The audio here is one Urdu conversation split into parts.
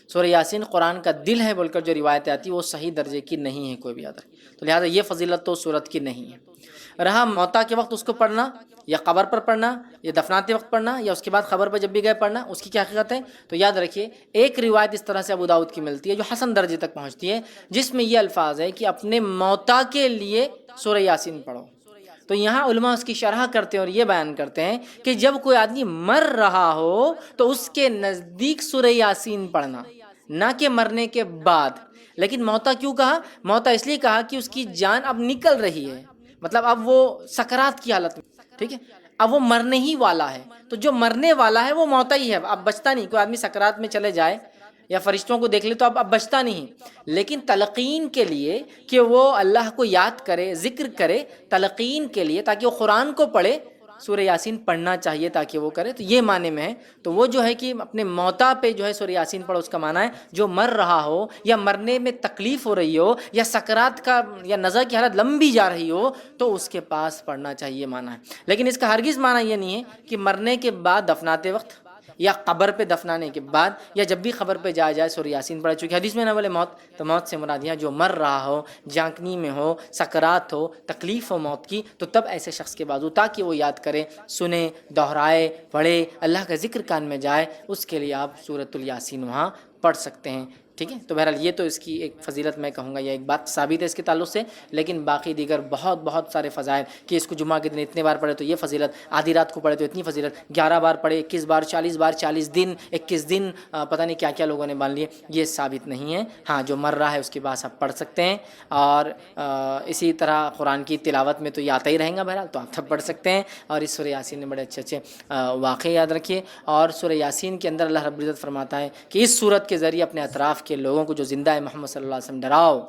سورہ یاسین قرآن کا دل ہے بول کر جو روایتیں آتی ہیں وہ صحیح درجے کی نہیں ہے کوئی بھی یاد رکھے، تو لہٰذا یہ فضیلت تو سورت کی نہیں ہے۔ رہا موتا کے وقت اس کو پڑھنا یا قبر پر پڑھنا یا دفناتے وقت پڑھنا یا اس کے بعد قبر پر جب بھی گئے پڑھنا، اس کی کیا حقیقت ہے؟ تو یاد رکھیے ایک روایت اس طرح سے ابو داؤد کی ملتی ہے جو حسن درجے تک پہنچتی ہے، جس میں یہ الفاظ ہے کہ اپنے موتا کے لیے سورہ یاسین پڑھو۔ تو یہاں علماء اس کی شرح کرتے ہیں اور یہ بیان کرتے ہیں کہ جب کوئی آدمی مر رہا ہو تو اس کے نزدیک سورہ یاسین پڑھنا، نہ کہ مرنے کے بعد۔ لیکن موتا کیوں کہا؟ موتا اس لیے کہا کہ اس کی جان اب نکل رہی ہے، مطلب اب وہ سکرات کی حالت میں، ٹھیک ہے، اب وہ مرنے ہی والا ہے۔ تو جو مرنے والا ہے وہ موتا ہی ہے، اب بچتا نہیں۔ کوئی آدمی سکرات میں چلے جائے یا فرشتوں کو دیکھ لے تو اب بچتا نہیں، لیکن تلقین کے لیے کہ وہ اللہ کو یاد کرے، ذکر کرے، تلقین کے لیے تاکہ وہ قرآن کو پڑھے، سورہ یاسین پڑھنا چاہیے تاکہ وہ کرے، تو یہ معنی میں ہے۔ تو وہ جو ہے کہ اپنے موتا پہ جو ہے سورہ یاسین پڑھو، اس کا معنی ہے جو مر رہا ہو یا مرنے میں تکلیف ہو رہی ہو یا سکرات کا یا نزع کی حالت لمبی جا رہی ہو تو اس کے پاس پڑھنا چاہیے معنی ہے۔ لیکن اس کا ہرگز معنی یہ نہیں ہے کہ مرنے کے بعد دفناتے وقت یا قبر پہ دفنانے کے بعد یا جب بھی قبر پہ جایا جائے سورہ یاسین پڑھے، چونکہ حدیث میں نہ بولے موت، تو موت سے مراد یہاں جو مر رہا ہو، جانکنی میں ہو، سکرات ہو، تکلیف ہو موت کی، تو تب ایسے شخص کے بازو تاکہ وہ یاد کرے، سنے، دہرائے، پڑھے، اللہ کا ذکر کان میں جائے، اس کے لیے آپ سورۃ الیاسین وہاں پڑھ سکتے ہیں، ٹھیک ہے۔ تو بہرحال یہ تو اس کی ایک فضیلت میں کہوں گا، یہ ایک بات ثابت ہے اس کے تعلق سے، لیکن باقی دیگر بہت سارے فضائل کہ اس کو جمعہ کے دن اتنے بار پڑھے تو یہ فضیلت، آدھی رات کو پڑھے تو اتنی فضیلت، 11 بار پڑھے، 21 بار، 40 بار، 40 دن، 21 دن، پتہ نہیں کیا کیا لوگوں نے مان لیے، یہ ثابت نہیں ہے۔ ہاں جو مر رہا ہے اس کے بعد آپ پڑھ سکتے ہیں، اور اسی طرح قرآن کی تلاوت میں تو یہ آتا ہی رہیں گا بہرحال، تو آپ تب پڑھ سکتے ہیں۔ اور اس سورہ یاسین میں بڑے اچھے واقعے یاد رکھیے، اور سورہ یاسین کے اندر اللہ رب العزت فرماتا ہے کہ اس سورت کے ذریعے اپنے اطراف کے لوگوں کو جو زندہ ہے محمد صلی اللہ علیہ وسلم ڈراؤ،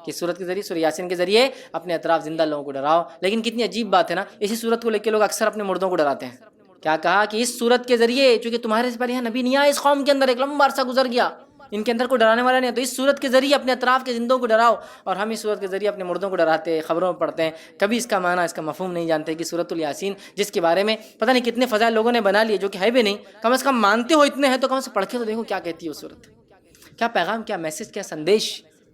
کہ سورت کے ذریعے، سورہ یاسین کے ذریعے اپنے اطراف زندہ لوگوں کو ڈراؤ۔ لیکن کتنی عجیب بات ہے نا، اسی سورت کو لے کے لوگ اکثر اپنے مردوں کو ڈراتے ہیں۔ کیا کہا کہ اس سورت کے ذریعے، چونکہ تمہارے سے پہلے یہاں نبی نہیں آیا، اس قوم کے اندر ایک لمبا عرصہ گزر گیا، ان کے اندر کوئی ڈرانے والا نہیں ہے، تو اس سورت کے ذریعے اپنے اطراف کے زندوں کو ڈراؤ۔ اور ہم اس سورت کے ذریعے اپنے مردوں کو ڈراتے ہیں، خبروں میں پڑھتے ہیں، کبھی اس کا معنی، اس کا مفہوم نہیں جانتے کہ سورۃ الیاسین جس کے بارے میں پتہ نہیں کتنے فضائل لوگوں نے بنا لیے جو کہ ہے بھی نہیں، کم از کم مانتے ہو اتنے ہیں تو کم سے پڑھ کے تو دیکھو کیا کہتی ہے وہ سورت، کیا پیغام، کیا میسج، کیا سندیش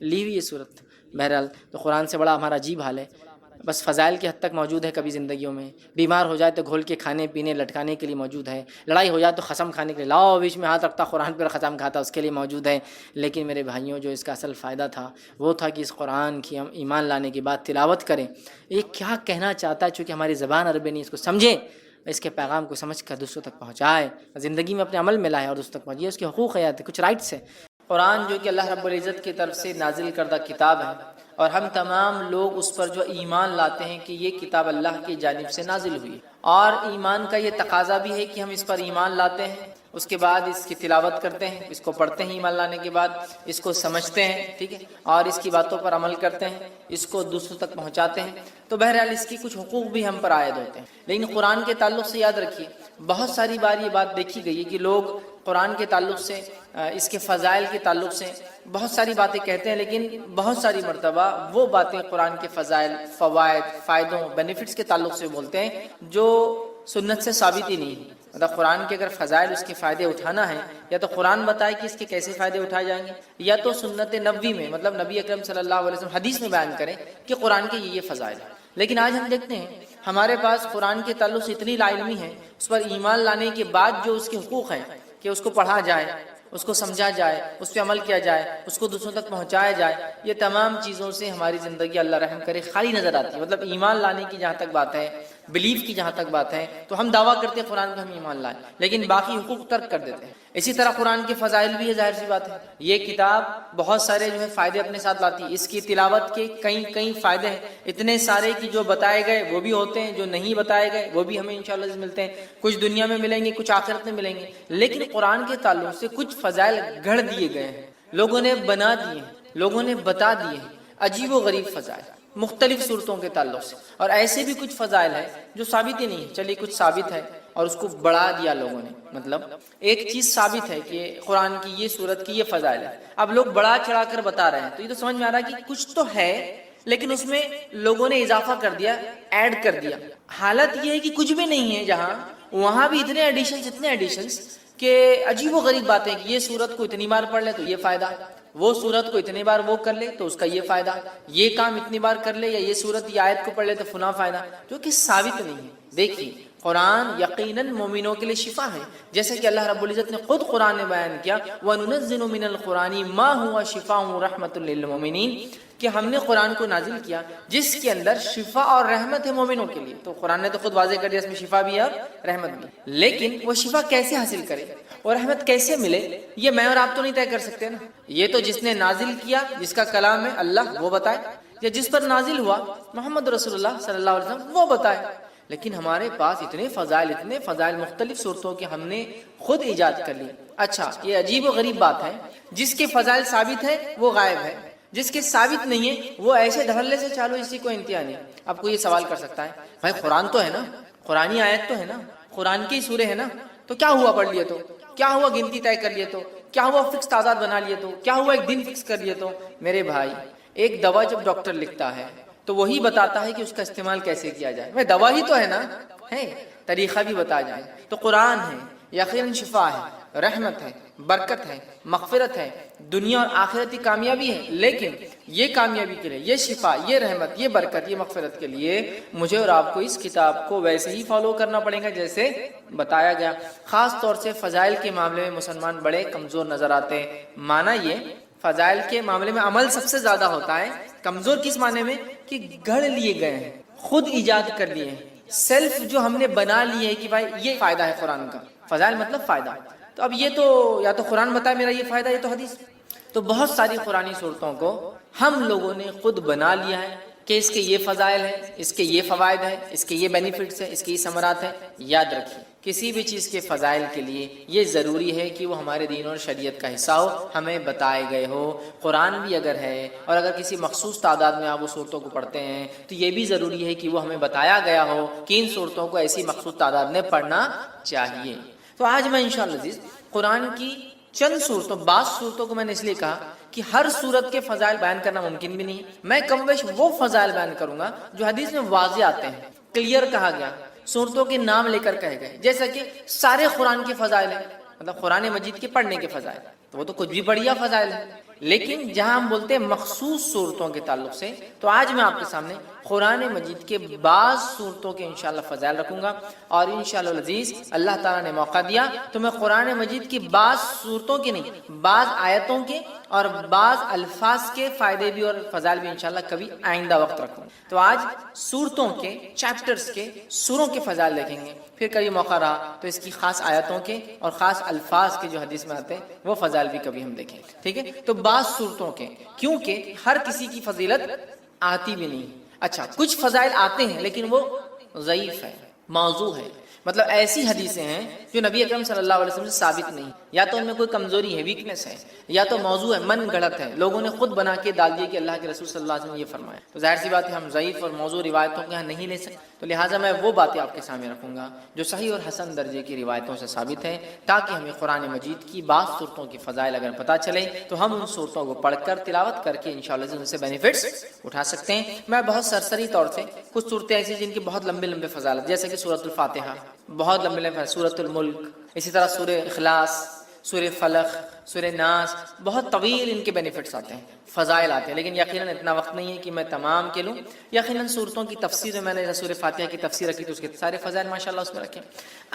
لی ہوئی یہ صورت۔ بہرحال تو قرآن سے بڑا ہمارا عجیب حال ہے، بس فضائل کی حد تک موجود ہے، کبھی زندگیوں میں بیمار ہو جائے تو گھول کے کھانے پینے لٹکانے کے لیے موجود ہے، لڑائی ہو جائے تو قسم کھانے کے لیے لاؤ بیچ میں ہاتھ رکھتا قرآن پر قسم کھاتا اس کے لیے موجود ہے۔ لیکن میرے بھائیوں جو اس کا اصل فائدہ تھا وہ تھا کہ اس قرآن کی ہم ایمان لانے کے بعد تلاوت کریں، یہ کیا کہنا چاہتا ہے، چونکہ ہماری زبان عربی نہیں، اس کو سمجھیں، اس کے پیغام کو سمجھ کر دوسروں تک پہنچائے، زندگی میں اپنے عمل میں لائے اور دوسروں تک پہنچائے، اس کے حقوق ہے، کچھ رائٹس ہیں۔ قرآن جو کہ اللہ رب العزت کی طرف سے نازل کردہ کتاب ہے، اور ہم تمام لوگ اس پر جو ایمان لاتے ہیں کہ یہ کتاب اللہ کی جانب سے نازل ہوئی، اور ایمان کا یہ تقاضا بھی ہے کہ ہم اس پر ایمان لاتے ہیں، اس کے بعد اس کی تلاوت کرتے ہیں، اس کو پڑھتے ہیں، ایمان لانے کے بعد اس کو سمجھتے ہیں، ٹھیک ہے، اور اس کی باتوں پر عمل کرتے ہیں، اس کو دوسروں تک پہنچاتے ہیں، تو بہرحال اس کی کچھ حقوق بھی ہم پر عائد ہوتے ہیں۔ لیکن قرآن کے تعلق سے یاد رکھیے بہت ساری بار یہ بات دیکھی گئی ہے کہ لوگ قرآن کے تعلق سے، اس کے فضائل کے تعلق سے بہت ساری باتیں کہتے ہیں، لیکن بہت ساری مرتبہ وہ باتیں قرآن کے فضائل، فوائد، فائدوں، بینیفٹس کے تعلق سے بولتے ہیں جو سنت سے ثابت ہی نہیں ہے۔ مطلب قرآن کے اگر فضائل، اس کے فائدے اٹھانا ہے، یا تو قرآن بتائے کہ اس کے کیسے فائدے اٹھائے جائیں گے، یا تو سنت نبوی میں، مطلب نبی اکرم صلی اللہ علیہ وسلم حدیث میں بیان کریں کہ قرآن کے یہ فضائل ہیں۔ لیکن آج ہم دیکھتے ہیں ہمارے پاس قرآن کے تعلق سے اتنی لا علمی ہے، اس پر ایمان لانے کے بعد جو اس کے حقوق ہیں کہ اس کو پڑھا جائے، اس کو سمجھا جائے، اس پہ عمل کیا جائے، اس کو دوسروں تک پہنچایا جائے، یہ تمام چیزوں سے ہماری زندگی اللہ رحم کرے خالی نظر آتی ہے۔ مطلب ایمان لانے کی جہاں تک بات ہے، بلیف کی جہاں تک بات ہے، تو ہم دعویٰ کرتے ہیں قرآن پہ ہم ایمان لائیں، لیکن باقی حقوق ترک کر دیتے ہیں۔ اسی طرح قرآن کے فضائل بھی ہے، ظاہر سی بات ہے، یہ کتاب بہت سارے جو ہے فائدے اپنے ساتھ لاتی ہے، اس کی تلاوت کے کئی فائدے ہیں، اتنے سارے کی جو بتائے گئے وہ بھی ہوتے ہیں، جو نہیں بتائے گئے وہ بھی ہمیں انشاءاللہ ملتے ہیں، کچھ دنیا میں ملیں گے، کچھ آخرت میں ملیں گے۔ لیکن قرآن کے تعلق سے کچھ فضائل گھڑ دیے گئے ہیں، لوگوں نے بنا دیے ہیں، لوگوں نے بتا دیے ہیں، عجیب و غریب فضائل مختلف صورتوں کے تعلق سے، اور ایسے بھی کچھ فضائل ہیں جو ثابت ہی نہیں ہے، چلیے کچھ ثابت ہے اور اس کو بڑھا دیا لوگوں نے۔ مطلب ایک چیز ثابت ہے کہ قرآن کی یہ صورت کی یہ فضائل ہے، اب لوگ بڑھا چڑھا کر بتا رہے ہیں، تو یہ تو سمجھ میں آ رہا ہے کہ کچھ تو ہے لیکن اس میں لوگوں نے اضافہ کر دیا، ایڈ کر دیا۔ حالت یہ ہے کہ کچھ بھی نہیں ہے جہاں، وہاں بھی اتنے ایڈیشنز کہ عجیب و غریب باتیں کہ یہ سورت کو اتنی بار پڑھ لے تو یہ فائدہ، وہ سورت کو اتنی بار وہ کر لے تو اس کا یہ فائدہ، یہ کام اتنی بار کر لے یا یہ سورت یا آیت کو پڑھ لے تو فلاں فائدہ، جو کہ ثابت نہیں ہے۔ دیکھیے قرآن یقیناً مومنوں کے لیے شفا ہے، جیسے کہ اللہ رب العزت نے خود قرآن میں بیان کیا وَنُنَزِّلُ مِنَ الْقُرْآنِ مَا هُوَ شِفَاءٌ وَرَحْمَةٌ لِّلْمُؤْمِنِينَ، کہ ہم نے قرآن کو نازل کیا جس کے اندر شفا اور رحمت ہے مومنوں کے لیے۔ تو قرآن نے تو خود واضح کر دیا اس میں شفا بھی ہے اور رحمت بھی، لیکن وہ شفا کیسے حاصل کرے اور رحمت کیسے ملے یہ میں اور آپ تو نہیں طے کر سکتے نا، یہ تو جس نے نازل کیا، جس کا کلام ہے اللہ، وہ بتائے، یا جس پر نازل ہوا محمد رسول اللہ صلی اللہ علیہ وسلم وہ بتائے۔ لیکن ہمارے پاس اتنے فضائل مختلف صورتوں کے ہم نے خود ایجاد کر لی۔ اچھا یہ عجیب و غریب بات ہے، جس کے فضائل ثابت ہے وہ غائب ہے، جس کے ثابت نہیں ہے وہ ایسے دھڑلے سے چالو، اسی کو انتہا نہیں۔ اب کوئی یہ سوال کر سکتا ہے بھائی قرآن تو ہے نا، قرآنی آیت تو ہے نا، قرآن کی سورے ہے نا، تو کیا ہوا پڑھ لیے تو، کیا ہوا گنتی طے کر لیے تو، کیا ہوا فکس تعداد بنا لیے تو، کیا ہوا ایک دن فکس کر لیے تو؟ میرے بھائی ایک دوا جب ڈاکٹر لکھتا ہے تو وہی بتاتا ہے کہ اس کا استعمال کیسے کیا جائے، میں دوا ہی تو ہے نا، ہے طریقہ بھی بتا جائے۔ تو قرآن ہے یقیناً شفا ہے، رحمت ہے، برکت ہے، مغفرت ہے، دنیا اور آخرتی کامیابی ہے، لیکن یہ کامیابی کے لیے، یہ شفا، یہ رحمت، یہ برکت، یہ مغفرت کے لیے مجھے اور آپ کو اس کتاب کو ویسے ہی فالو کرنا پڑے گا جیسے بتایا گیا۔ خاص طور سے فضائل کے معاملے میں مسلمان بڑے کمزور نظر آتے ہیں۔ معنی یہ فضائل کے معاملے میں عمل سب سے زیادہ ہوتا ہے، کمزور کس معنی میں کہ گھڑ لیے گئے ہیں، خود ایجاد کر لیے ہیں، سیلف جو ہم نے بنا لیے ہے کہ بھائی یہ فائدہ ہے قرآن کا، فضائل مطلب فائدہ، تو اب یہ تو یا تو قرآن بتائے میرا یہ فائدہ، یہ تو حدیث۔ تو بہت ساری قرآنی صورتوں کو ہم لوگوں نے خود بنا لیا ہے کہ اس کے یہ فضائل ہیں، اس کے یہ فوائد ہیں، اس کے یہ بینیفٹس ہیں، اس کے یہ ثمرات ہیں۔ یاد رکھیے کسی بھی چیز کے فضائل کے لیے یہ ضروری ہے کہ وہ ہمارے دین اور شریعت کا حصہ ہو، ہمیں بتائے گئے ہو۔ قرآن بھی اگر ہے اور اگر کسی مخصوص تعداد میں آپ وہ صورتوں کو پڑھتے ہیں تو یہ بھی ضروری ہے کہ وہ ہمیں بتایا گیا ہو کہ ان صورتوں کو ایسی مخصوص تعداد میں پڑھنا چاہیے۔ تو آج میں انشاءاللہ عزیز قرآن کی چند صورتوں، بعض صورتوں کو میں نے اس لیے کہا کہ ہر صورت کے فضائل بیان کرنا ممکن بھی نہیں، میں کم بیش وہ فضائل بیان کروں گا جو حدیث میں واضح آتے ہیں، کلیئر کہا گیا، صورتوں کے نام لے کر کہے گئے، جیسا کہ سارے قرآن کے فضائل ہیں، مطلب قرآن مجید کے پڑھنے کے فضائل، تو وہ تو کچھ بھی بڑھیا فضائل ہے۔ لیکن جہاں ہم بولتے ہیں مخصوص صورتوں کے تعلق سے، تو آج میں آپ کے سامنے قرآن مجید کے بعض صورتوں کے انشاءاللہ فضائل رکھوں گا، اور انشاءاللہ العزیز اللہ تعالیٰ نے موقع دیا تو میں قرآن مجید کی بعض صورتوں کے نہیں، بعض آیتوں کے اور بعض الفاظ کے فائدے بھی اور فضائل بھی انشاءاللہ کبھی آئندہ وقت رکھوں۔ تو آج صورتوں کے، چیپٹرز کے، سوروں کے فضائل دیکھیں گے، پھر کبھی موقع رہا تو اس کی خاص آیتوں کے اور خاص الفاظ کے جو حدیث میں آتے ہیں وہ فضائل بھی کبھی ہم دیکھیں، ٹھیک ہے؟ تو بعض صورتوں کے، کیونکہ ہر کسی کی فضیلت آتی بھی نہیں۔ اچھا کچھ فضائل آتے ہیں لیکن وہ ضعیف ہے، موضوع ہے، مطلب ایسی حدیثیں ہیں جو نبی اکرم صلی اللہ علیہ وسلم سے ثابت نہیں، یا تو ان میں کوئی کمزوری ہے، ویکنس ہے، یا تو موضوع ہے، من گھڑت ہے، لوگوں نے خود بنا کے ڈال دیے کہ اللہ کے رسول صلی اللہ علیہ وسلم نے یہ فرمایا۔ تو ظاہر سی بات ہے ہم ضعیف اور موضوع روایتوں کو یہاں نہیں لے سکتے، تو لہٰذا میں وہ باتیں آپ کے سامنے رکھوں گا جو صحیح اور حسن درجے کی روایتوں سے ثابت ہیں، تاکہ ہمیں قرآن مجید کی بعض صورتوں کی فضائل اگر پتہ چلے تو ہم ان صورتوں کو پڑھ کر تلاوت کر کے انشاءاللہ ان سے بینیفٹس اٹھا سکتے ہیں۔ میں بہت سرسری طور سے کچھ صورتیں ایسی جن کی بہت لمبے لمبے فضائل، جیسے کہ سورۃ الفاتحہ بہت لمبے لمبے، سورۃ الملک، اسی طرح سورہ اخلاص، سورہ فلق، سورہ ناس، بہت طویل ان کے بینیفٹس آتے ہیں، فضائل آتے ہیں، لیکن یقیناً اتنا وقت نہیں ہے کہ میں تمام کے لوں۔ یقیناً صورتوں کی تفسیر میں نے سورہ فاتحہ کی تفسیر رکھی تو اس کے سارے فضائل ماشاءاللہ اس میں رکھے۔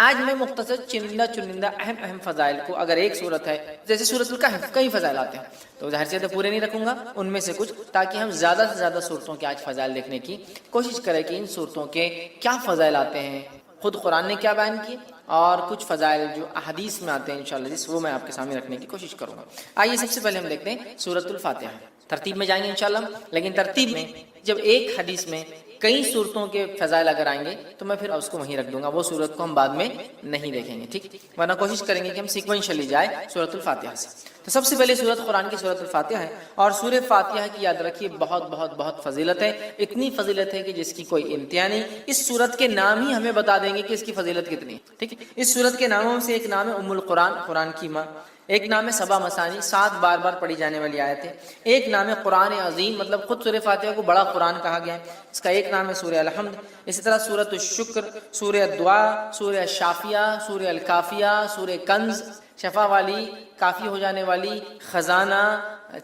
آج میں مختصر چنندہ اہم فضائل کو، اگر ایک صورت ہے جیسے سورۃ الکہف کئی فضائل آتے ہیں تو ظاہر سے تو پورے نہیں رکھوں گا، ان میں سے کچھ، تاکہ ہم زیادہ سے زیادہ صورتوں کے آج فضائل دیکھنے کی کوشش کریں کہ ان صورتوں کے کیا فضائل آتے ہیں، خود قرآن نے کیا بیان کیے، اور کچھ فضائل جو احادیث میں آتے ہیں انشاءاللہ وہ میں آپ کے سامنے رکھنے کی کوشش کروں گا۔ آئیے سب سے پہلے ہم دیکھتے ہیں سورۃ الفاتحہ، ترتیب میں جائیں گے انشاءاللہ، لیکن ترتیب میں جب ایک حدیث میں کئی صورتوں کے فضائل اگر آئیں گے تو میں پھر اس کو وہیں رکھ دوں گا، وہ صورت کو ہم بعد میں نہیں دیکھیں گے، ٹھیک؟ ورنہ کوشش کریں گے کہ ہم سیکوینشلی جائے سورۃ الفاتحہ سے۔ تو سب سے پہلے سورت قرآن کی سورۃ الفاتحہ ہے، اور سورہ فاتحہ کی یاد رکھیے بہت بہت بہت فضیلت ہے، اتنی فضیلت ہے کہ جس کی کوئی انتہا نہیں۔ اس سورت کے نام ہی ہمیں بتا دیں گے کہ اس کی فضیلت کتنی ہے، ٹھیک ہے؟ اس سورت کے ناموں سے ایک نام ہے ام القرآن، قرآن کی ماں، ایک نام ہے سبا مسانی، 7 بار بار پڑھی جانے والی آیت ہے۔ ایک نام ہے قرآن عظیم، مطلب خود سورہ فاتحہ کو بڑا قرآن کہا گیا ہے، اس کا ایک نام ہے سورہ الحمد۔ اسی طرح سورۃ الشکر، سورہ الدعاء، سورہ الشافیہ، سورہ الکافیہ، سورہ کنز، شفا والی، کافی ہو جانے والی، خزانہ،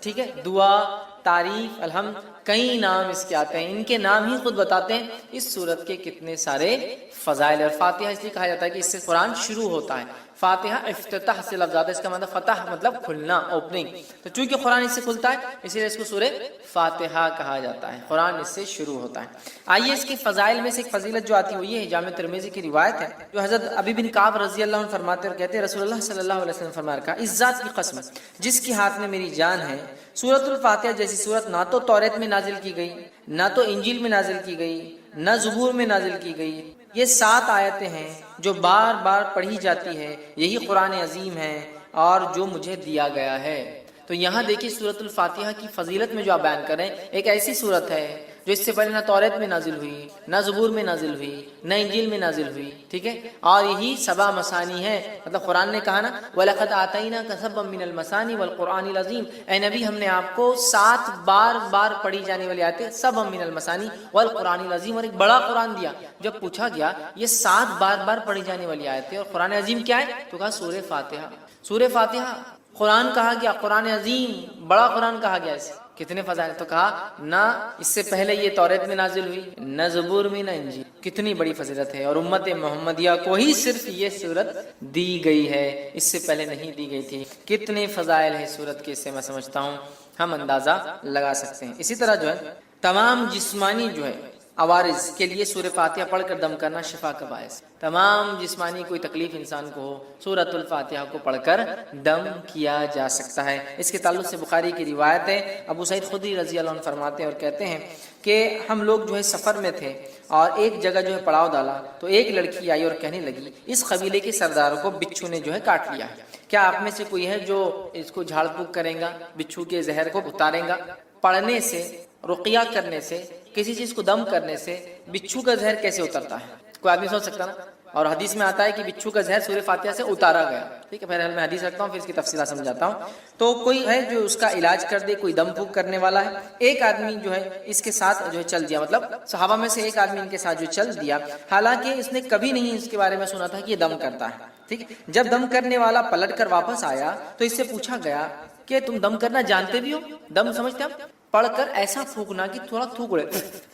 ٹھیک ہے، دعا، تعریف، الحمد، کئی نام اس کے آتے ہیں۔ ان کے نام ہی خود بتاتے ہیں اس سورت کے کتنے سارے فضائل۔ اور فاتحہ اس لیے کہا جاتا ہے کہ اس سے قرآن شروع ہوتا ہے۔ فاتحہ افتتاح سے لفظ آتا ہے، اس کا مطلب فتح مطلب کھلنا، اوپننگ، تو چونکہ قرآن اس سے کھلتا ہے اسی لیے اس کو سورہ فاتحہ کہا جاتا ہے، قرآن اس سے شروع ہوتا ہے۔ آئیے اس کے فضائل میں سے ایک فضیلت جو آتی ہے وہ یہ ہے، جامع ترمذی کی روایت ہے، جو حضرت ابی بن کعب رضی اللہ عنہ فرماتے اور کہتے ہیں رسول اللہ صلی اللہ علیہ وسلم فرمایا کہ اس ذات کی قسم جس کے ہاتھ میں میری جان ہے، سورۃ الفاتحہ جیسی سورت نہ تو توریت میں نازل کی گئی، نہ تو انجیل میں نازل کی گئی، نہ زبور میں نازل کی گئی۔ یہ 7 آیتیں ہیں جو بار بار پڑھی جاتی ہے، یہی قرآن عظیم ہے اور جو مجھے دیا گیا ہے۔ تو یہاں دیکھیے سورۃ الفاتحہ کی فضیلت میں جو آپ بیان کریں، ایک ایسی سورت ہے جو اس سے پہلے نہ توریت میں نازل ہوئی، نہ زبور میں نازل ہوئی، نہ انجیل میں نازل ہوئی، ٹھیک ہے، اور یہی سبا مسانی ہے۔ مطلب قرآن نے کہا نا وَلَقَدْ آتَيْنَاكَ سَبًّا مِّنَ الْمَثَانِي وَالْقُرْآنِ الْعَظِيمِ، اے نبی ہم نے آپ کو 7 بار بار پڑھی جانے والی آیتیں، سبًّا مِّنَ الْمَثَانِي وَالْقُرْآنِ الْعَظِيمِ، اور ایک بڑا قرآن دیا۔ جب پوچھا گیا یہ 7 بار بار پڑھی جانے والی آیتیں اور قرآن عظیم کیا ہے، تو کہا سورہ فاتحہ۔ سورہ فاتحہ قرآن کہا گیا، قرآن عظیم بڑا قرآن کہا گیا، اسے کتنے فضائل، تو کہا نہ اس سے پہلے یہ توریت میں نازل ہوئی، نہ زبور میں، نہ انجیل، کتنی بڑی فضیلت ہے۔ اور امت محمدیہ کو ہی صرف یہ سورت دی گئی ہے، اس سے پہلے نہیں دی گئی تھی۔ کتنے فضائل ہیں سورت کے، اس سے میں سمجھتا ہوں ہم اندازہ لگا سکتے ہیں۔ اسی طرح جو ہے تمام جسمانی جو ہے عوارض کے لیے سورہ فاتحہ پڑھ کر دم کرنا شفا کا باعث، تمام جسمانی کوئی تکلیف انسان کو ہو سورۃ الفاتحہ کو پڑھ کر دم کیا جا سکتا ہے۔ اس کے تعلق سے بخاری کی روایت ہے، ابو سعید خدری رضی اللہ عنہ فرماتے ہیں اور کہتے ہیں کہ ہم لوگ جو ہے سفر میں تھے اور ایک جگہ جو ہے پڑاؤ ڈالا تو ایک لڑکی آئی اور کہنے لگی اس قبیلے کے سردار کو بچھو نے جو ہے کاٹ لیا ہے، کیا آپ میں سے کوئی ہے جو اس کو جھاڑ پھونک کرے گا، بچھو کے زہر کو اتارے گا؟ پڑھنے سے، رقیہ کرنے سے، کسی چیز کو دم کرنے سے بچھو کا زہر کیسے اترتا ہے؟ کوئی آدمی سوچ سکتا نا؟ اور حدیث میں آتا ہے کہ بچھو کا زہر سورہ فاتحہ سے اتارا گیا، ٹھیک ہے، بہرحال میں حدیث رکھتا ہوں پھر اس کی تفصیلات سمجھاتا ہوں۔ تو کوئی ہے جو اس کا علاج کر دے، کوئی دم پھونک کرنے والا ہے، ایک آدمی جو ہے اس کے ساتھ جو ہے چل دیا، مطلب صحابہ میں سے ایک آدمی ان کے ساتھ جو چل دیا، حالانکہ اس نے کبھی نہیں اس کے بارے میں سنا تھا کہ یہ دم کرتا ہے، ٹھیک ہے۔ جب دم کرنے والا پلٹ کر واپس آیا تو اس سے پوچھا گیا کہ تم دم کرنا جانتے بھی ہو؟ دم سمجھتے ہیں؟ پڑھ کر ایسا پھونکنا کہ تھوڑا تھوک اڑے،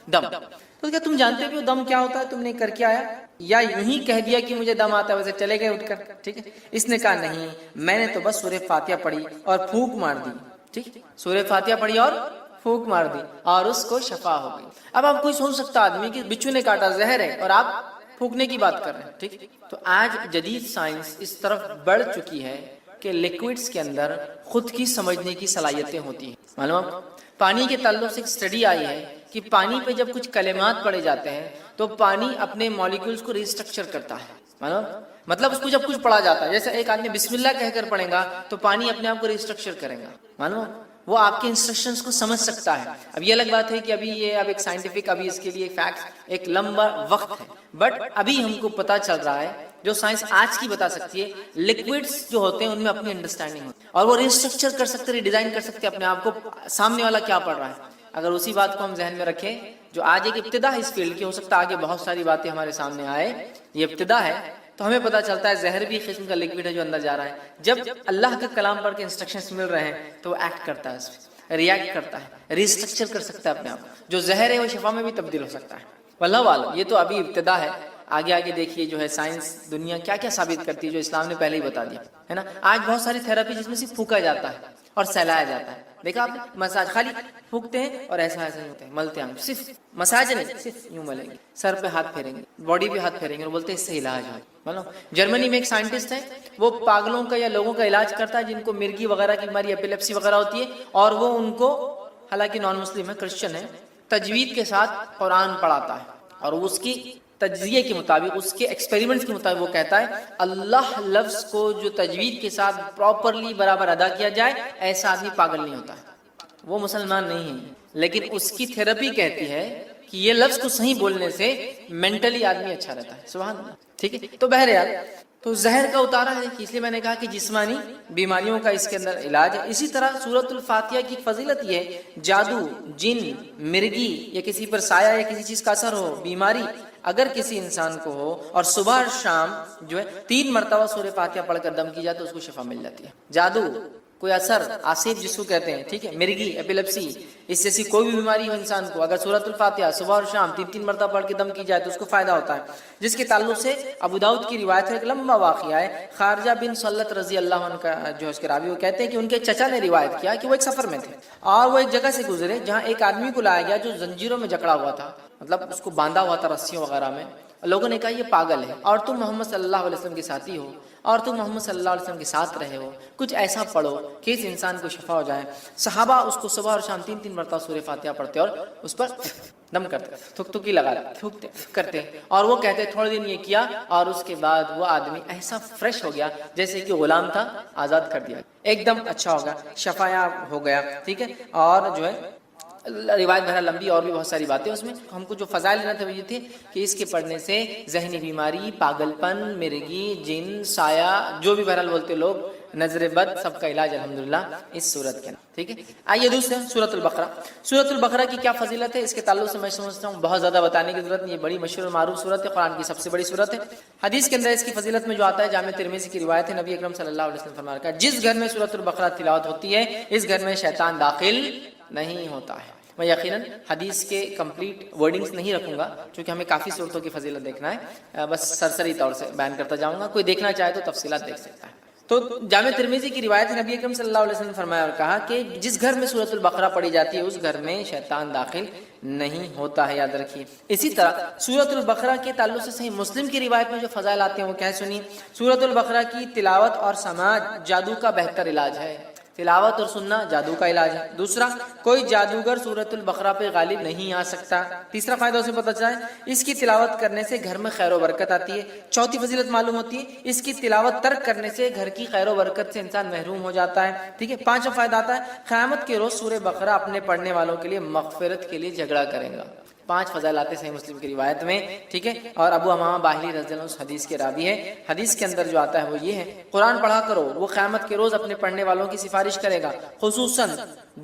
دم، تو کیا تم جانتے بھی ہو دم کیا ہوتا ہے؟ تم نے کر کے آیا یا یوں ہی کہہ دیا کہ مجھے دم آتا ہے ویسے چلے گئے اٹھ کر؟ ٹھیک ہے، اس نے کہا نہیں، میں نے تو بس سورہ فاتحہ پڑھی اور پھونک مار دی، ٹھیک، سورہ فاتحہ پڑھی اور پھونک مار دی اور اس کو شفا ہو گئی۔ اب آپ کوئی سوچ سکتا آدمی کہ بچھو نے کاٹا، زہر ہے، اور آپ پھونکنے کی بات کر رہے ہیں، ٹھیک۔ تو آج جدید سائنس اس طرف بڑھ چکی ہے کہ لیکوڈز کے اندر خود کی سمجھنے کی صلاحیتیں ہوتی ہیں۔ معلوم، پانی کے تعلق سے ایک اسٹڈی آئی ہے کہ پانی پہ جب کچھ کلمات پڑھے جاتے ہیں تو پانی اپنے مالیکولز کو ریسٹرکچر کرتا ہے، مطلب اس کو جب کچھ پڑھا جاتا ہے، جیسے ایک آدمی بسم اللہ کہہ کر پڑھے گا تو پانی اپنے آپ کو ریسٹرکچر کرے گا، معلوم، وہ آپ کے انسٹرکشنز کو سمجھ سکتا ہے۔ اب یہ الگ بات ہے کہ ابھی یہ اب ایک سائنٹیفک، ابھی اس کے لیے فیکٹ ایک لمبا وقت ہے، بٹ ابھی ہم کو پتا چل رہا ہے جو سائنس آج کی بتا سکتی ہے، لکوڈز جو ہوتے ہیں ان میں اپنی انڈرسٹینڈنگ ہوتی ہے اور وہ ریسٹرکچر کر سکتے، ریڈیزائن کر سکتے اپنے آپ کو، سامنے والا کیا پڑھ رہا ہے۔ اگر اسی بات کو ہم ذہن میں رکھیں، جو آج ایک ابتدا ہے اس فیلڈ کی، ہو سکتا ہے آگے بہت ساری باتیں ہمارے سامنے آئے، یہ ابتدا ہے، تو ہمیں پتا چلتا ہے زہر بھی قسم کا لکوڈ ہے جو اندر جا رہا ہے۔ جب اللہ کے کلام پڑھ کے انسٹرکشنز مل رہے ہیں تو وہ ایکٹ کرتا ہے، اس پہ ریئیکٹ کرتا ہے، ریسٹرکچر کر سکتا ہے اپنے آپ، جو زہر ہے وہ شفا میں بھی تبدیل ہو سکتا ہے۔ واللہ اعلم، یہ تو ابھی ابتدا ہے، آگے آگے دیکھیے جو ہے سائنس دنیا کیا کیا ثابت کرتی ہے جو اسلام نے پہلے ہی بتا دیا ہے نا۔ آج بہت ساری تھراپی جس میں صرف پھونکا جاتا ہے اور سہلایا جاتا ہے، دیکھا آپ نے، مساج خالی پھونکتے ہیں اور ایسا ایسا نہیں ہوتا ہے، ملتے ہیں، صرف مساج نہیں، صرف یوں ملیں گے، سر پہ ہاتھ پھیریں گے، باڈی پہ ہاتھ پھیریں گے اور بولتے ہیں اس سے علاج ہو۔ مطلب جرمنی میں ایک سائنٹسٹ ہے، وہ پاگلوں کا یا لوگوں کا علاج کرتا ہے جن کو مرگی وغیرہ کی بیماری، ایپیلیپسی وغیرہ ہوتی ہے، اور وہ ان کو، حالانکہ نان مسلم ہے، کرسچن ہے، تجوید کے ساتھ قرآن پڑھاتا ہے اور اس کی تجزیے کے مطابق، اس کے ایکسپیریمنٹس کے مطابق وہ کہتا ہے اللہ لفظ کو جو تجوید کے ساتھ پراپرلی برابر ادا کیا جائے ایسا آدمی پاگل نہیں ہوتا ہے، وہ مسلمان نہیں ہے، لیکن اس کی تھراپی کہتی ہے کہ یہ لفظ کو صحیح بولنے سے مینٹلی آدمی اچھا رہتا ہے، سبحان اللہ، ٹھیک ہے۔ تو بہرحال تو زہر کا اتارا ہے، اس لیے میں نے کہا کہ جسمانی بیماریوں کا اس کے اندر علاج ہے۔ اسی طرح سورۃ الفاتحہ کی فضیلت یہ ہے، جادو، جن، مرگی یا کسی پر سایہ یا کسی چیز کا اثر ہو، بیماری اگر کسی انسان کو ہو اور صبح اور شام جو ہے 3 مرتبہ سورہ فاتحہ پڑھ کر دم کی جائے تو اس کو شفا مل جاتی ہے۔ جادو، کوئی اثر، آصف جس کو کہتے ہیں، ٹھیک ہے، مرگی، ایپیلیپسی، اس جیسی کوئی بھی بیماری ہو انسان کو، اگر سورۃ الفاتحہ صبح اور شام 3 مرتبہ پڑھ کے دم کی جائے تو اس کو فائدہ ہوتا ہے۔ جس کے تعلق سے ابو داؤد کی روایت ہے، ایک لمبا واقعہ ہے، خارجہ بن سلت رضی اللہ عنہ کا جو اس کے راوی، وہ کہتے ہیں کہ ان کے چچا نے روایت کیا کہ وہ ایک سفر میں تھے اور وہ ایک جگہ سے گزرے جہاں ایک آدمی کو لایا گیا جو زنجیروں میں جکڑا ہوا تھا، مطلب اس کو باندھا ہوا تھا رسیوں وغیرہ میں۔ لوگوں نے کہا یہ پاگل ہے اور تم محمد صلی اللہ علیہ وسلم کے ساتھی ہو اور تم محمد صلی اللہ علیہ وسلم کے ساتھ رہے ہو، کچھ ایسا پڑھو کہ اس انسان کو شفا ہو جائے۔ صحابہ اس کو صبح اور شام 3 مرتبہ سورہ فاتحہ پڑھتے اور اس پر دم کرتے، تھک لگا تھوکتے کرتے، اور وہ کہتے تھوڑے دن یہ کیا اور اس کے بعد وہ آدمی ایسا فریش ہو گیا جیسے کہ غلام تھا، آزاد کر دیا، ایک دم اچھا ہو گیا، شفا یاب ہو گیا، ٹھیک ہے۔ اور جو ہے روایت بہرحال لمبی، اور بھی بہت ساری باتیں اس میں، ہم کو جو فضائل لینا تھا وہ یہ تھے کہ اس کے پڑھنے سے ذہنی بیماری، پاگل پن، مرگی، جن، سایہ، جو بھی بہرحال بولتے لوگ، نظر بد، سب کا علاج الحمدللہ اس صورت کے اندر، ٹھیک ہے۔ آئیے دوسرے سورۃ البقرہ۔ سورۃ البقرہ کی کیا فضیلت ہے، اس کے تعلق سے میں سمجھتا ہوں بہت زیادہ بتانے کی ضرورت نہیں، یہ بڑی مشہور و معروف سورت ہے، قرآن کی سب سے بڑی سورت ہے۔ حدیث کے اندر اس کی فضیلت میں جو آتا ہے، جامع ترمذی کی روایت ہے، نبی اکرم صلی اللہ علیہ وسلم فرمایا کہ جس گھر میں سورۃ البقرہ تلاوت ہوتی ہے اس گھر میں شیطان داخل نہیں ہوتا ہے۔ میں یقیناً حدیث کے کمپلیٹ ورڈنگز نہیں رکھوں گا کیونکہ ہمیں کافی صورتوں کی فضیلت دیکھنا ہے، بس سرسری طور سے بیان کرتا جاؤں گا، کوئی دیکھنا چاہے تو تفصیلات دیکھ سکتا ہے۔ تو جامع ترمذی کی روایت ہے، نبی اکرم صلی اللہ علیہ وسلم نے فرمایا اور کہا کہ جس گھر میں سورۃ البقرہ پڑھی جاتی ہے اس گھر میں شیطان داخل نہیں ہوتا ہے، یاد رکھیے۔ اسی طرح سورۃ البقرہ کے تعلق سے صحیح مسلم کی روایت میں جو فضائل آتے ہیں وہ کیا سنی، سورۃ البقرہ کی تلاوت اور سماعت جادو کا بہتر علاج ہے، تلاوت اور سننا جادو کا علاج ہے۔ دوسرا، کوئی جادوگر سورۃ البقرہ پہ غالب نہیں آ سکتا۔ تیسرا فائدہ اسے پتہ چلا ہے، اس کی تلاوت کرنے سے گھر میں خیر و برکت آتی ہے۔ چوتھی فضیلت معلوم ہوتی ہے، اس کی تلاوت ترک کرنے سے گھر کی خیر و برکت سے انسان محروم ہو جاتا ہے، ٹھیک ہے۔ پانچواں فائدہ آتا ہے، قیامت کے روز سورہ بقرہ اپنے پڑھنے والوں کے لیے مغفرت کے لیے جھگڑا کرے گا۔ 5 فضائل آتے صحیح مسلم کی روایت میں، ٹھیک ہے۔ اور ابو امامہ باہلی رضی اللہ عنہ اس حدیث کے راوی ہے۔ حدیث کے اندر جو آتا ہے وہ یہ ہے، قرآن پڑھا کرو، وہ قیامت کے روز اپنے پڑھنے والوں کی سفارش کرے گا، خصوصاً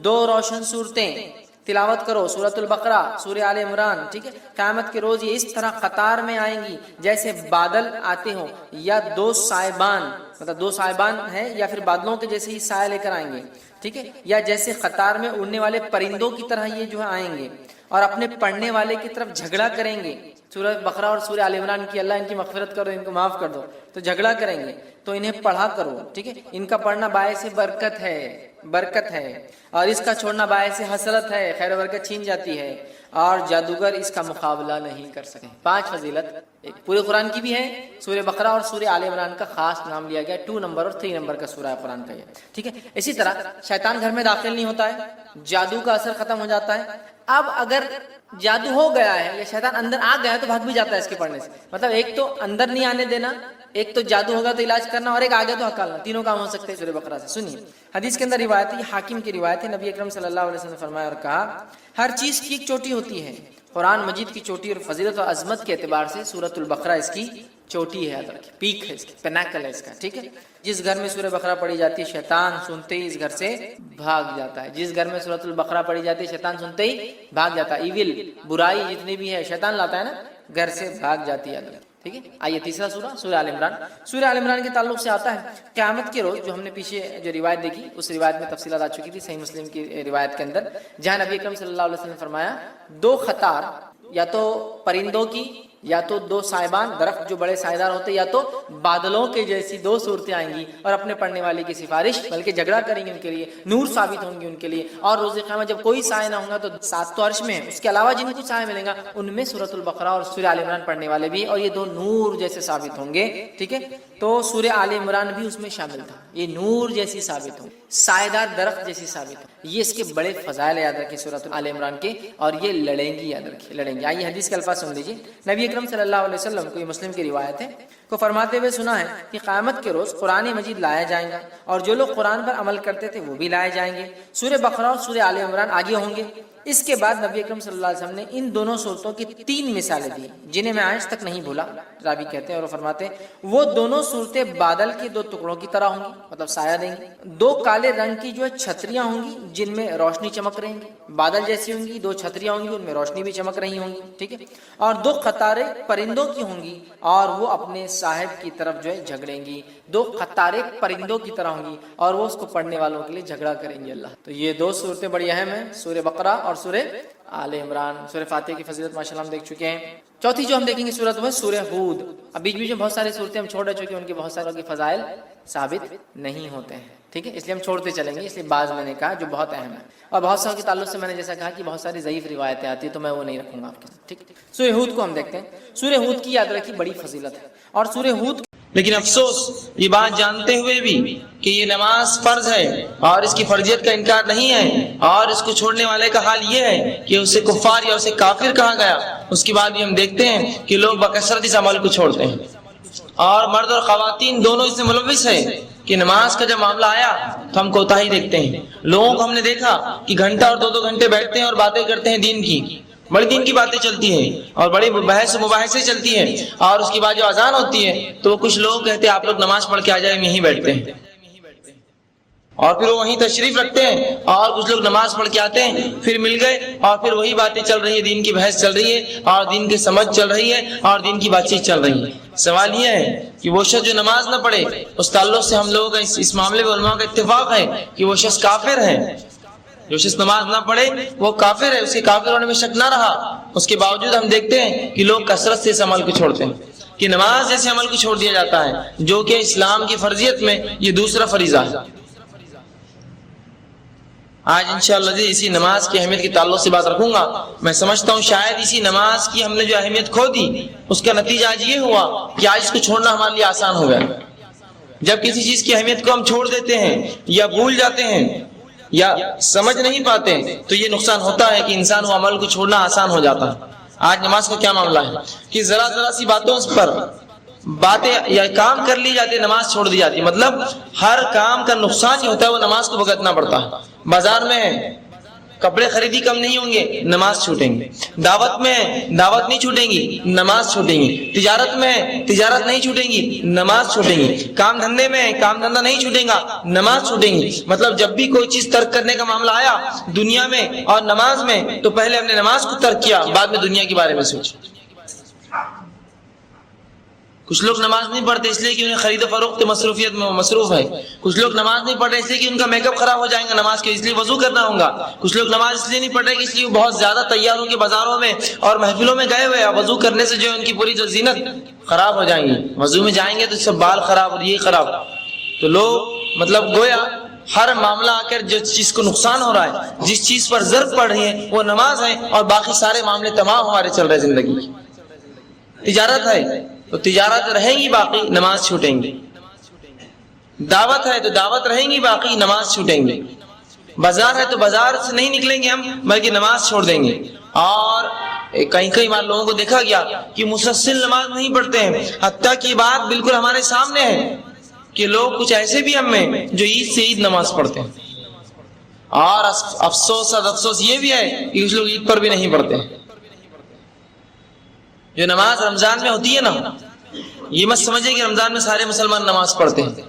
2 روشن صورتیں تلاوت کرو، سورۃ البقرہ، سورہ آل عمران، ٹھیک ہے۔ قیامت کے روز یہ اس طرح قطار میں آئیں گی جیسے بادل آتے ہوں، یا 2 سائبان، مطلب 2 سائبان ہیں یا پھر بادلوں کے جیسے ہی سایہ لے کر آئیں گے، ٹھیک ہے، یا جیسے قطار میں اڑنے والے پرندوں کی طرح یہ جو ہے آئیں گے اور اپنے پڑھنے والے کی طرف جھگڑا کریں گے۔ سورہ بقرہ اور سورہ آل عمران کی اللہ ان کی مغفرت کرو، ان کو معاف کر دو، تو جھگڑا کریں گے تو انہیں پڑھا کرو، ٹھیک ہے۔ ان کا پڑھنا باعث برکت ہے اور اس کا چھوڑنا باعث حسرت ہے، خیر و برکت چھین جاتی ہے اور جادوگر اس کا مقابلہ نہیں کر سکیں۔ 5 فضیلت ایک پورے قرآن کی بھی ہے، سورہ بقرہ اور سورہ آل عمران کا خاص نام لیا گیا، 2 نمبر اور 3 نمبر کا سورہ قرآن کا یہ، ٹھیک ہے۔ اسی طرح شیطان گھر میں داخل نہیں ہوتا ہے، جادو کا اثر ختم ہو جاتا ہے۔ اب اگر جادو ہو گیا ہے یا شیطان اندر آ گیا ہے تو بھاگ بھی جاتا ہے اس کے پڑھنے سے، مطلب ایک تو اندر نہیں آنے دینا، ایک تو جادو ہوگا تو علاج کرنا، اور ایک آگے تو ہکالنا، تینوں کام ہو سکتے ہیں سورہ بقرہ سے۔ سنیے حدیث کے اندر روایت ہے، حاکم کی روایت ہے، نبی اکرم صلی اللہ علیہ وسلم نے فرمایا اور کہا، ہر چیز کی ایک چوٹی ہوتی ہے، قرآن مجید کی چوٹی اور فضیلت اور عظمت کے اعتبار سے سورۃ البقرہ اس کی چوٹی ہے، پیک ہے اس کی، پینیکل ہے اس کا، ٹھیک ہے۔ جس گھر میں سورہ بقرہ پڑھی جاتی ہے شیطان سنتے ہی اس گھر سے بھاگ جاتا ہے، جس گھر میں سورۃ البقرہ پڑھی جاتی ہے شیطان سنتے ہی بھاگ جاتا ہے، ایول، برائی جتنی بھی ہے شیطان لاتا ہے نا، گھر سے بھاگ جاتی ہے، ٹھیک ہے۔ آئیے تیسرا سورہ، سورہ آل عمران۔ سورہ آل عمران کے تعلق سے آتا ہے، قیامت کے روز، جو ہم نے پیچھے جو روایت دیکھی اس روایت میں تفصیلات آ چکی تھی صحیح مسلم کی روایت کے اندر، جہاں نبی اکرم صلی اللہ علیہ وسلم نے فرمایا 2 قطار، یا تو پرندوں کی، یا تو 2 سائبان، درخت جو بڑے سائیدار ہوتے، یا تو بادلوں کے جیسی 2 صورتیں آئیں گی اور اپنے پڑھنے والے کی سفارش، بلکہ جھگڑا کریں گے ان کے لیے، نور ثابت ہوں گی ان کے لیے۔ اور روز قیامت جب کوئی سایہ نہ ہوگا تو 7 تو عرش میں ہے، اس کے علاوہ جن کو سایہ ملے گا ان میں سورۃ البقرہ اور سورہ آل عمران پڑھنے والے بھی، اور یہ 2 نور جیسے ثابت ہوں گے، ٹھیک ہے۔ تو سورہ آل عمران بھی اس میں شامل تھا، یہ نور جیسی ثابت ہوں، سایہ درخت جیسی ثابت ہوں، یہ اس کے بڑے فضائل یاد رکھیں سورۃ آل عمران کے، اور یہ لڑیں گی، یاد رکھیں لڑیں گی۔ آئیے حدیث کے الفاظ سن لیجیے، نبی اکرم صلی اللہ علیہ وسلم کو، یہ مسلم کی روایت ہے، کو فرماتے ہوئے سنا ہے کہ قیامت کے روز قرآن مجید لایا جائے گا اور جو لوگ قرآن پر عمل کرتے تھے وہ بھی لائے جائیں گے۔ سورہ بقرہ اور سورہ آل عمران آگے ہوں گے۔ اس کے بعد نبی اکرم صلی اللہ علیہ وسلم نے ان دونوں صورتوں کی 3 مثالیں دی جنہیں میں آج تک نہیں بھولا، راوی کہتے ہیں اور فرماتے ہیں وہ دونوں صورتیں بادل کے دو ٹکڑوں کی طرح ہوں گی، مطلب سایہ دیں گی. دو کالے رنگ کی جو ہے چھتریاں ہوں گی جن میں روشنی چمک رہی گی، بادل جیسی ہوں گی. دو چھتریاں ہوں گی ان میں روشنی بھی چمک رہی ہوں گی، ٹھیک ہے. اور دو قطاریں پرندوں کی ہوں گی اور وہ اپنے صاحب کی طرف جو ہے جھگڑیں گی. دو قطاریں پرندوں کی طرح ہوں گی اور وہ اس کو پڑھنے والوں کے لیے جھگڑا کریں گے. اللہ، تو یہ دو صورتیں بڑی اہم ہیں، سورہ بقرہ اور سورہ آل عمران. سورہ فاتحہ کی فضیلت ماشاءاللہ ہم دیکھ چکے ہیں. چوتھی جو ہم دیکھیں گے صورت وہ ہے سورہ ہود. اب بیچ بیچ میں بہت ساری صورتیں ہم چھوڑ چکے ہیں، ان کے بہت ساروں کے فضائل ثابت نہیں ہوتے ہیں، ٹھیک ہے، اس لیے ہم چھوڑتے چلیں گے. اس لیے بعض میں نے کہا جو بہت اہم ہے، اور بہت ساروں کے تعلق سے میں نے جیسا کہا کہ بہت ساری ضعیف روایتیں آتی ہیں تو میں وہ نہیں رکھوں گا آپ کے ساتھ، ٹھیک ہے. سورہ ہود کو ہم دیکھتے ہیں. سورہ ہود کی یاد رکھی بڑی فضیلت ہے. اور سورہ ہود، لیکن افسوس یہ بات جانتے ہوئے بھی کہ یہ نماز فرض ہے اور اس کی فرضیت کا انکار نہیں ہے، اور اس کو چھوڑنے والے کا حال یہ ہے کہ اسے کفار یا اسے کافر کہا گیا. اس کے بعد بھی ہم دیکھتے ہیں کہ لوگ بکثرت اس عمل کو چھوڑتے ہیں، اور مرد اور خواتین دونوں اس میں ملوث ہیں کہ نماز کا جب معاملہ آیا تو ہم کوتاہی دیکھتے ہیں. لوگوں کو ہم نے دیکھا کہ گھنٹہ اور دو گھنٹے بیٹھتے ہیں اور باتیں کرتے ہیں دین کی، بڑی دین کی باتیں چلتی ہیں اور بڑی بحث و مباحثے چلتی ہیں، اور اس کے بعد جو اذان ہوتی ہے تو کچھ لوگ کہتے ہیں آپ لوگ نماز پڑھ کے آ جائیں، ہم یہیں بیٹھتے ہیں، اور پھر وہ وہیں تشریف رکھتے ہیں، اور کچھ لوگ نماز پڑھ کے آتے ہیں، پھر مل گئے اور پھر وہی باتیں چل رہی ہے، دین کی بحث چل رہی ہے اور دین کی سمجھ چل رہی ہے اور دین کی بات چیت چل رہی ہے. سوال یہ ہے کہ وہ شخص جو نماز نہ پڑھے، اس تعلق سے ہم لوگوں کا اس معاملے میں علماء کا اتفاق ہے کہ وہ شخص کافر ہے. جو شخص نماز نہ پڑھے وہ کافر ہے، اس کے کافر ہونے میں شک نہ رہا. اس کے باوجود ہم دیکھتے ہیں کہ لوگ کثرت سے اس عمل کو چھوڑتے ہیں، کہ نماز جیسے عمل کو چھوڑ دیا جاتا ہے جو کہ اسلام کی فرضیت میں یہ دوسرا فریضہ ہے. آج انشاءاللہ اسی نماز کی اہمیت کے تعلق سے بات رکھوں گا. میں سمجھتا ہوں شاید اسی نماز کی ہم نے جو اہمیت کھو دی اس کا نتیجہ آج یہ ہوا کہ آج اس کو چھوڑنا ہمارے لیے آسان ہو گیا. جب کسی چیز کی اہمیت کو ہم چھوڑ دیتے ہیں یا بھول جاتے ہیں یا سمجھ نہیں پاتے تو یہ نقصان ہوتا ہے کہ انسان وہ عمل کو چھوڑنا آسان ہو جاتا ہے. آج نماز کا کیا معاملہ ہے کہ ذرا سی باتوں پر باتیں یا کام کر لی جاتی، نماز چھوڑ دی جاتی. مطلب ہر کام کا نقصان یہ ہوتا ہے وہ نماز کو بھگتنا پڑتا ہے. بازار میں کپڑے خریدی کم نہیں ہوں گے، نماز چھوٹیں گے. دعوت میں دعوت نہیں چھوٹیں گی، نماز چھوٹیں گی. تجارت میں تجارت نہیں چھوٹیں گی، نماز چھوٹیں گی. کام دھندے میں کام دھندہ نہیں چھوٹیں گا، نماز چھوٹیں گی. مطلب جب بھی کوئی چیز ترک کرنے کا معاملہ آیا دنیا میں اور نماز میں تو پہلے ہم نے نماز کو ترک کیا، بعد میں دنیا کے بارے میں سوچا. کچھ لوگ نماز نہیں پڑھتے اس لیے کہ انہیں خرید و فروخت مصروفیت میں مصروف ہے. کچھ لوگ نماز نہیں پڑھ رہے اس لیے کہ ان کا میک اپ خراب ہو جائے گا نماز کے، اس لیے وضو کرنا ہوگا. کچھ لوگ نماز اس لیے نہیں پڑھ رہے کہ اس لیے بہت زیادہ تیاروں کے بازاروں میں اور محفلوں میں گئے ہوئے، وضو کرنے سے جو ہے ان کی پوری جو زینت خراب ہو جائیں گی. وضو میں جائیں گے تو سب بال خراب اور یہ خراب. تو لوگ مطلب گویا ہر معاملہ آ کر جو چیز کو نقصان ہو رہا ہے، جس چیز پر ضرب پڑ رہی ہے وہ نماز ہے، اور باقی سارے معاملے تمام ہمارے چل رہے زندگی. تجارت ہے تو تجارت رہیں گی باقی، نماز چھوٹیں گی. دعوت ہے تو دعوت رہیں گی باقی، نماز چھوٹیں گی. بازار ہے تو بازار سے نہیں نکلیں گے ہم بلکہ نماز چھوڑ دیں گے. اور کئی بار لوگوں کو دیکھا گیا کہ مسلسل نماز نہیں پڑھتے ہیں، حتیٰ کہ بات بالکل ہمارے سامنے ہے کہ لوگ کچھ ایسے بھی ہم میں جو عید سے عید نماز پڑھتے ہیں. اور افسوس یہ بھی ہے کہ کچھ لوگ عید پر بھی نہیں پڑھتے ہیں. جو نماز رمضان میں ہوتی ہے نا، یہ مت سمجھے کہ رمضان میں سارے مسلمان نماز پڑھتے ہیں.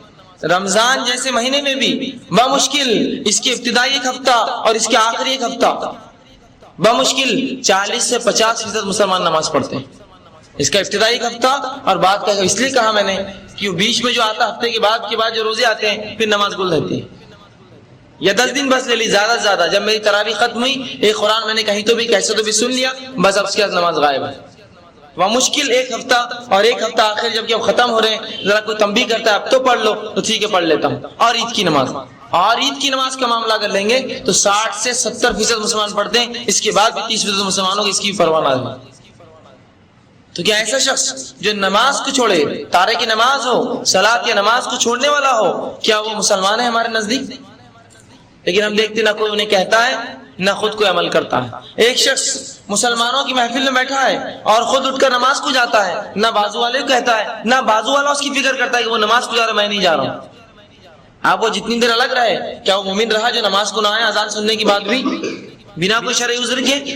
رمضان جیسے مہینے میں بھی بمشکل اس کے ابتدائی ایک ہفتہ اور اس کے آخری ایک ہفتہ بمشکل 40 سے 50% مسلمان نماز پڑھتے ہیں. اس کا ابتدائی ایک ہفتہ اور بعد کا اس لیے کہا میں نے کہ بیچ میں جو آتا ہفتے کے بعد جو روزے آتے ہیں پھر نماز گل رہتی ہے. یا 10 دن بس لے لی زیادہ سے زیادہ. جب میری تراویح ختم ہوئی ایک قرآن میں نے کہیں تو بھی کیسے تو بھی سن لیا، بس اب اس کے بعد نماز غائب ہے. وہ مشکل ایک ہفتہ اور ایک ہفتہ آخر جب کہ اب ختم ہو رہے ہیں ذرا کوئی تنبیہ کرتا ہے اب تو پڑھ لو تو ٹھیک ہے پڑھ لیتا ہوں. اور عید کی نماز کا معاملہ اگر لیں گے تو 60 سے 70% مسلمان پڑھتے ہیں. اس کے بعد بھی 30% مسلمانوں کی اس کی پرواہ نہ ہے. تو کیا ایسا شخص جو نماز کو چھوڑے، تارک کی نماز ہو، صلاۃ یا نماز کو چھوڑنے والا ہو، کیا وہ مسلمان ہے ہمارے نزدیک؟ لیکن ہم دیکھتے نہ کوئی انہیں کہتا ہے نہ خود کوئی عمل کرتا ہے. ایک شخص مسلمانوں کی محفل میں بیٹھا ہے اور خود اٹھ کر نماز کو جاتا ہے، نہ بازو والے کو کہتا ہے نہ بازو والا اس کی فکر کرتا ہے کہ وہ نماز کو جا رہا ہے میں نہیں جا رہا ہوں. آپ وہ جتنی دیر الگ رہے کیا وہ مومن رہا جو نماز کو نہ آئے اذان سننے کے بعد بھی بنا کوئی شرعی عذر کے؟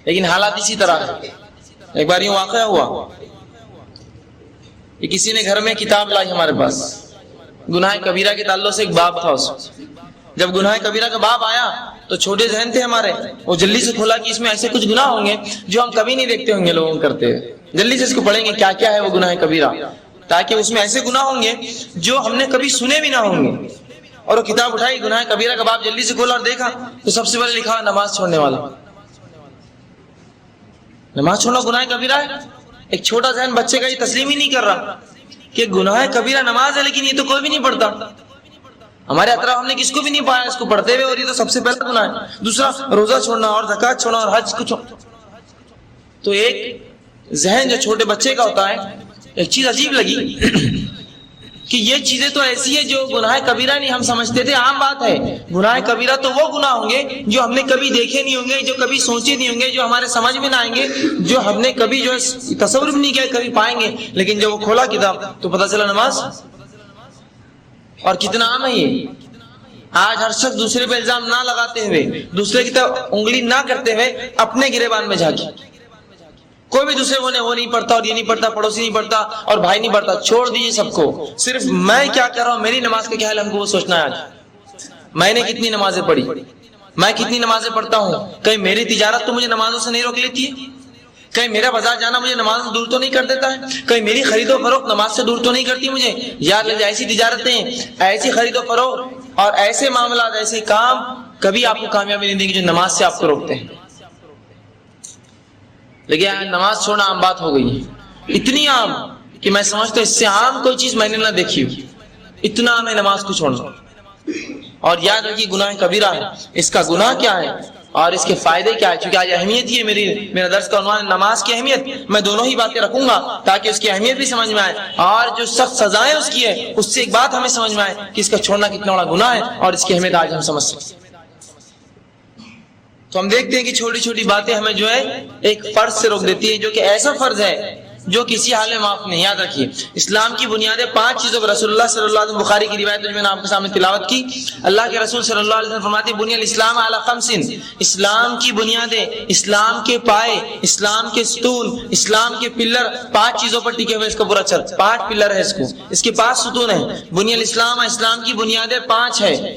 لیکن حالات اسی طرح ہے. ایک بار یوں واقعہ ہوا، کہ کسی نے گھر میں کتاب لائی ہمارے پاس، گناہ کبیرہ کے تعلق سے ایک باب تھا اس میں۔ جب گناہ کبیرہ کا باب آیا تو چھوٹے ذہن تھے ہمارے، وہ جلدی سے کھولا کہ اس میں ایسے کچھ گناہ ہوں گے جو ہم کبھی نہیں دیکھتے ہوں گے لوگوں کرتے ہوئے، جلدی سے اس کو پڑھیں گے کیا کیا ہے وہ گناہ کبیرہ، تاکہ اس میں ایسے گناہ ہوں گے جو ہم نے کبھی سنے بھی نہ ہوں گے۔ اور وہ کتاب اٹھائی، گناہ کبیرہ کا باب جلدی سے کھولا اور دیکھا تو سب سے پہلے لکھا نماز چھوڑنے والا۔ نماز چھوڑنا گناہ کبیرہ ہے؟ ایک چھوٹا ذہن بچے کا یہ تسلیم ہی نہیں کر رہا کہ گناہ کبیرہ نماز ہے، لیکن یہ تو کوئی بھی نہیں پڑھتا۔ ہمارے اطراف ہم نے کس کو بھی نہیں پایا اس کو پڑھتے ہوئے، اور یہ تو سب سے پہلا گناہ ہے۔ دوسرا روزہ چھوڑنا اور زکوٰۃ چھوڑنا اور حج کو چھوڑنا۔ تو ایک ذہن جو چھوٹے بچے کا ہوتا ہے، ایک چیز عجیب لگی کہ یہ چیزیں تو ایسی ہے جو گناہ کبیرہ نہیں، ہم سمجھتے تھے عام بات ہے۔ گناہ کبیرہ تو وہ گناہ ہوں گے جو ہم نے کبھی دیکھے نہیں ہوں گے، جو کبھی سوچے نہیں ہوں گے، جو ہمارے سمجھ میں نہ آئیں گے، جو ہم نے کبھی جو ہے تصور بھی نہیں کیا کبھی پائیں گے۔ لیکن جب وہ کھولا کتاب تو پتہ چلا نماز، اور کتنا عام ہے یہ۔ آج ہر شخص دوسرے پہ الزام نہ لگاتے ہوئے، دوسرے کی طرف انگلی نہ کرتے ہوئے اپنے گریبان میں جھانکے۔ کوئی بھی دوسرے کو وہ نہیں پڑھتا اور یہ نہیں پڑھتا، پڑوسی نہیں پڑھتا اور بھائی نہیں پڑھتا، چھوڑ دیجیے سب کو، صرف میں کیا کر رہا ہوں، میری نماز کا کیا حال ہے، ہم کو وہ سوچنا ہے۔ آج میں نے کتنی نمازیں پڑھی، میں کتنی نمازیں پڑھتا ہوں، کہیں میری تجارت تو مجھے نمازوں سے نہیں روک لیتی ہے، کہیں میرا بازار جانا مجھے نماز سے دور تو نہیں کر دیتا ہے، کہیں میری خرید و فروخت نماز سے دور تو نہیں کرتی مجھے۔ یاد رکھیے ایسی تجارتیں، ایسی خرید و فروخت اور ایسے معاملات، ایسے کام کبھی آپ کو کامیابی نہیں دیں گے جو نماز سے آپ کو روکتے ہیں۔ لیکن نماز چھوڑنا عام بات ہو گئی ہے، اتنی عام کہ میں سمجھتا ہوں اس سے عام کوئی چیز میں نے نہ دیکھی ہو، اتنا عام ہے نماز کو چھوڑنا۔ اور یاد رکھیے گناہ کبیرہ ہے، اس کا گناہ کیا ہے اور اس کے فائدے کیا ہے، چونکہ آج اہمیت ہی ہے، میرا درس کا عنوان نماز کی اہمیت، میں دونوں ہی باتیں رکھوں گا تاکہ اس کی اہمیت بھی سمجھ میں آئے اور جو سخت سزائیں اس کی ہے اس سے ایک بات ہمیں سمجھ میں آئے کہ اس کا چھوڑنا کتنا بڑا گناہ ہے اور اس کی اہمیت آج ہم سمجھ سکتے ہیں۔ تو ہم دیکھتے ہیں کہ چھوٹی چھوٹی باتیں ہمیں جو ہے ایک فرض سے روک دیتی ہے، جو کہ ایسا فرض ہے جو کسی حال میں معاف نہیں۔ یاد رکھیے اسلام کی بنیادیں 5 چیزوں پر، رسول اللہ صلی اللہ علیہ وسلم بخاری کی روایت جو میں نے آپ کے سامنے تلاوت کی، اللہ کے رسول صلی اللہ علیہ وسلم فرماتے ہیں بنی الاسلام علی 5، اسلام کی بنیادیں، اسلام کے پائے، اسلام کے ستون، اسلام کے پلر 5 چیزوں پر ٹکے ہوئے اس کا پورا چل، 5 پلر ہے اس کو، اس کے 5 ستون ہیں۔ بنی الاسلام، اسلام کی بنیادیں 5 ہے۔